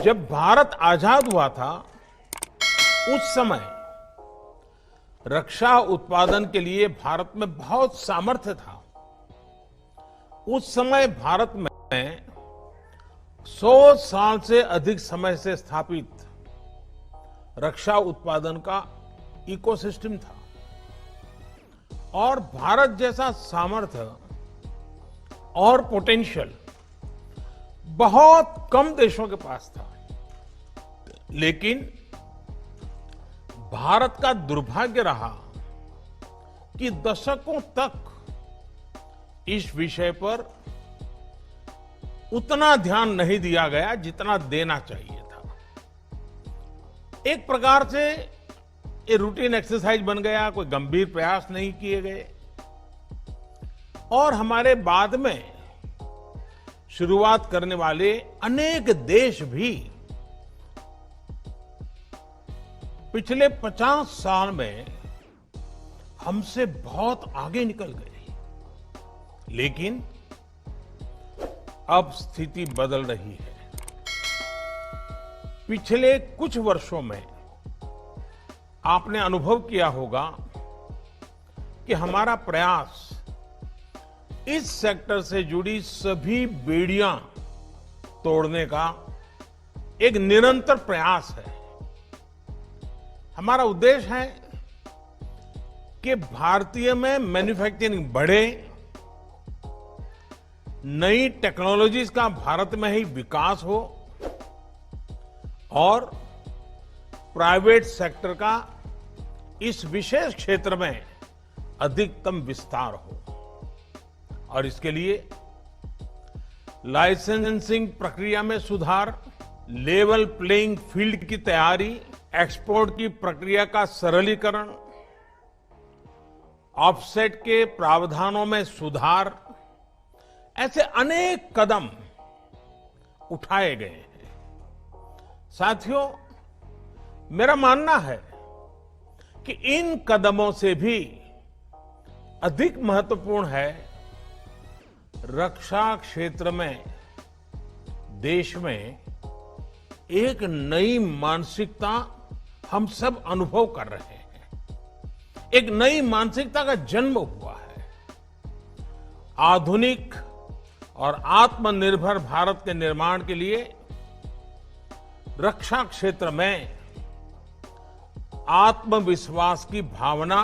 जब भारत आजाद हुआ था उस समय रक्षा उत्पादन के लिए भारत में बहुत सामर्थ्य था। उस समय भारत में 100 साल से अधिक समय से स्थापित रक्षा उत्पादन का इकोसिस्टम था और भारत जैसा सामर्थ्य और पोटेंशियल बहुत कम देशों के पास था। लेकिन भारत का दुर्भाग्य रहा कि दशकों तक इस विषय पर उतना ध्यान नहीं दिया गया जितना देना चाहिए था। एक प्रकार से ये रूटीन एक्सरसाइज बन गया, कोई गंभीर प्रयास नहीं किए गए और हमारे बाद में शुरुआत करने वाले अनेक देश भी पिछले 50 साल में हमसे बहुत आगे निकल गए। लेकिन अब स्थिति बदल रही है। पिछले कुछ वर्षों में आपने अनुभव किया होगा कि हमारा प्रयास इस सेक्टर से जुड़ी सभी बेड़ियां तोड़ने का एक निरंतर प्रयास है। हमारा उद्देश्य है कि भारतीय में मैन्युफैक्चरिंग बढ़े, नई टेक्नोलॉजीज का भारत में ही विकास हो और प्राइवेट सेक्टर का इस विशेष क्षेत्र में अधिकतम विस्तार हो। और इसके लिए लाइसेंसिंग प्रक्रिया में सुधार, लेवल प्लेइंग फील्ड की तैयारी, एक्सपोर्ट की प्रक्रिया का सरलीकरण, ऑफसेट के प्रावधानों में सुधार, ऐसे अनेक कदम उठाए गए हैं। साथियों, मेरा मानना है कि इन कदमों से भी अधिक महत्वपूर्ण है रक्षा क्षेत्र में देश में एक नई मानसिकता हम सब अनुभव कर रहे हैं। एक नई मानसिकता का जन्म हुआ है। आधुनिक और आत्मनिर्भर भारत के निर्माण के लिए रक्षा क्षेत्र में आत्मविश्वास की भावना